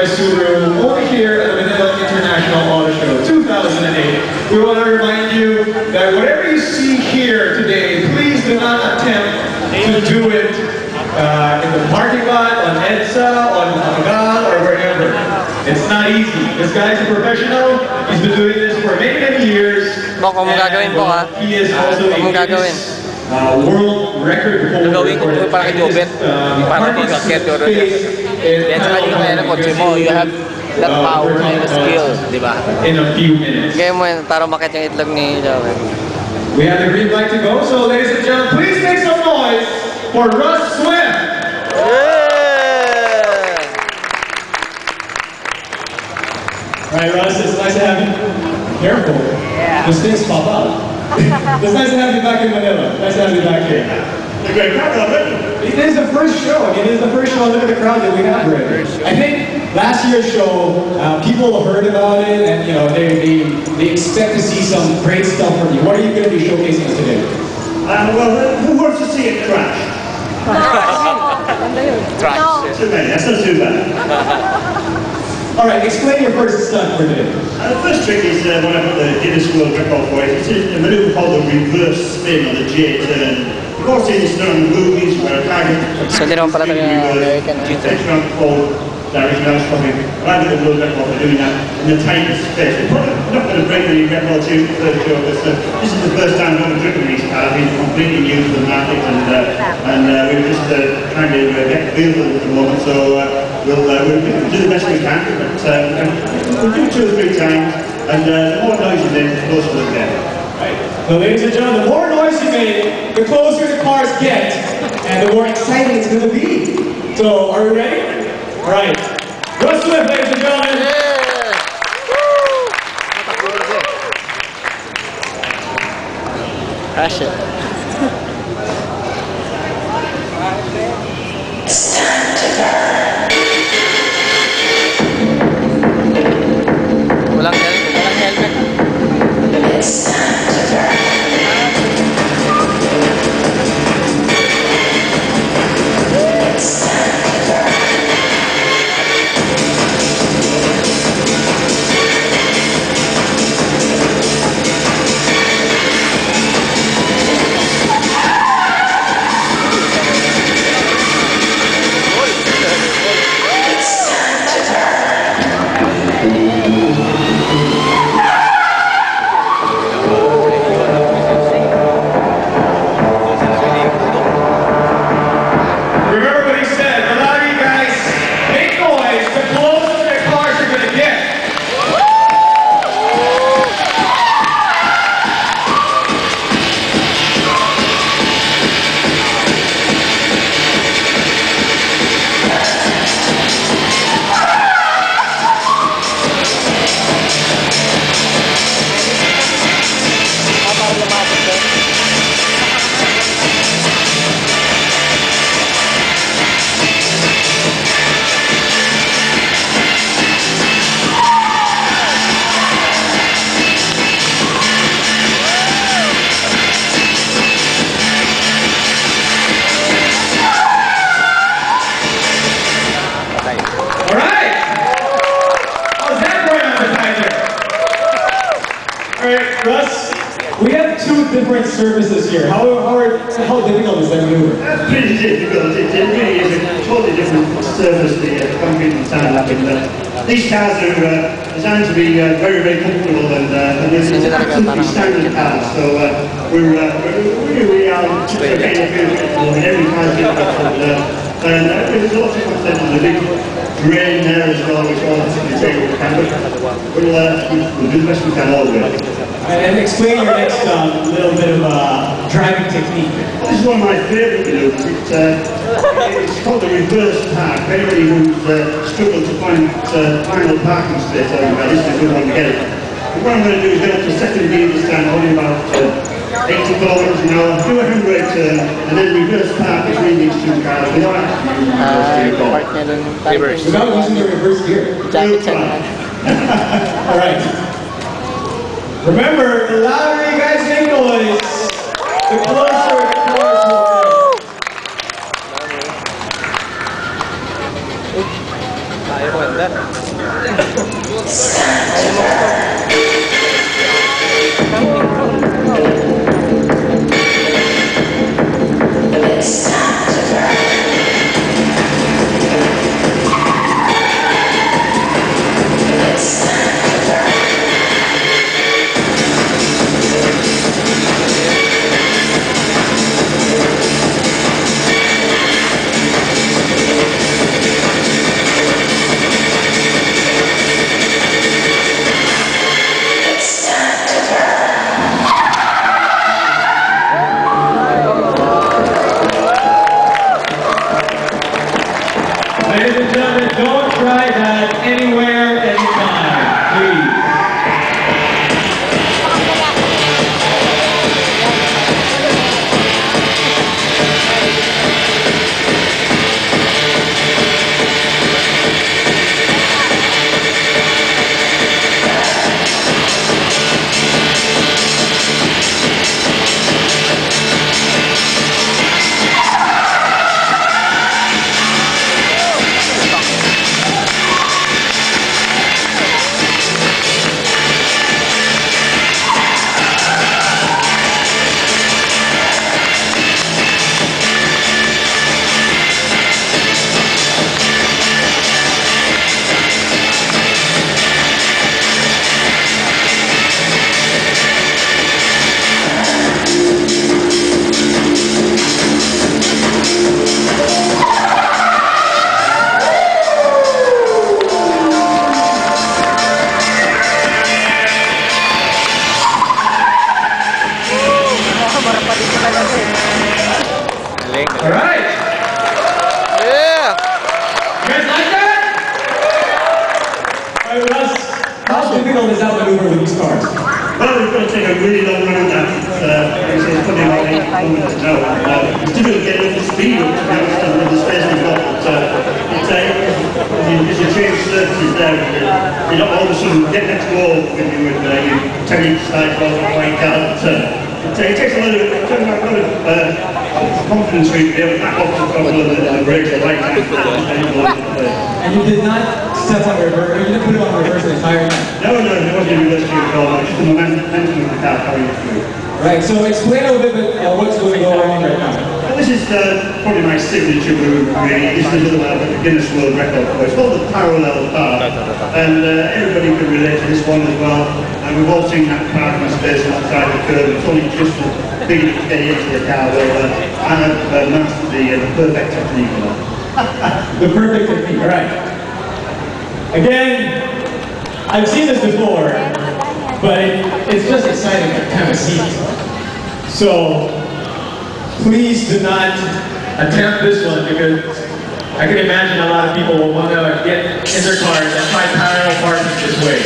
Subaru over here at the Manila International Auto Show 2008. We want to remind you that whatever you see here today, please do not attempt to do it in the parking lot, on EDSA, on Amagal, or wherever. It's not easy. This guy's a professional. He's been doing this for many, many years. He is also a world record holder for the hardest space you have that power and the skill, diba? In a few minutes. Kaya mo yun, para makita yung itlog ni Joey. We have the green light to go, so ladies and gentlemen, please make some noise for Russ Swift. Yeah! Alright, Russ, it's nice to have you. Careful. Yeah. Those things pop up. It's nice to have you back in Manila. Nice to have you back here. It is the first show. I mean, it is the first show. Look at the crowd that we have here. I think last year's show, people heard about it, and they expect to see some great stuff from you. What are you going to be showcasing today? Well, who wants to see it crash? Trash. No. Too many. That's not too bad. All right, explain your first stunt for today. The first trick is one of the Guinness World Record for it. It's a maneuver called the reverse spin on the J-turn. You've all seen this done in movies where a car gets So, di naman pala American. takes around the pole direction. I was probably a bit of a world record for doing that in the tightest space. We're probably not going to break any records here for the show, but this is the first time I've ever driven these cars. They've been completely new to the market, and we're just trying to get the feel of it at the moment. So we'll do the best we can, but we'll do it 2 or 3 times, and the more noise you make, the closer we'll get. Right. So ladies and gentlemen, the more noise you make, the closer the cars get, and the more exciting it's going to be. So, are we ready? All right. Russ Swift, ladies and gentlemen. Yeah! Woo! Crash it. It's time to burn. Walang helmet. It's time to burn. It's time to burn. Russ, we have 2 different services here. How difficult is that maneuver? That's pretty difficult. It really is a totally different surface, the concrete and sand. These cars are designed to be very, very comfortable, and it's absolutely standard cars. So we are getting a feel for every car is difficult. And there's a lot of content in the big drain there as well, which all has to be taken into account. We'll do the best we can all of it. And explain your next little bit of driving technique. This is one of my favourite maneuvers. It's called the reverse park. Anybody who's struggled to find final parking space over there, this is a good one to get it. What I'm going to do is get up to second gear this time, only about 80 kilometers an hour, do a handbrake turn, and then reverse park between these 2 cars without actually without using the reverse gear. All right. Remember, the louder you guys make noise, the closer the cars will go. Tayo maganda. It's time to burn. It's time to burn. It's time to burn. Ladies and gentlemen, don't try that anywhere, anytime, please. All right. Yeah! You guys like that? All right, Russ, how difficult is that maneuver with these cars? Well, we've got to take a really long run at that. It's putting on 8 kilometers an hour. It's difficult to get enough speed up, to be honest, with the space we've got. But as you change surfaces there, you don't all of a sudden get next wall when you tell you to slide off a white car. It takes a lot of confidence for you to be able to back off the throttle and brake the right hand. And you did not step on reverse, you didn't put it on reverse the entire time. No, it wasn't a reverse at all. It's just the momentum of the car carrying it through. Right, so explain a little bit what's going on right now. Well, this is probably my signature move, really. This is a Guinness World Record. It's called the parallel park, and everybody can relate to this one as well. And we've all seen that parking space on the side of the curb. It's only just as big enough to get into the car. Well, I have mastered the perfect technique of that. The perfect technique, all right. Again, I've seen this before, but it's just exciting to kind of see. So, please do not attempt this one because I can imagine a lot of people will want to get in their cars and try parallel parking this way.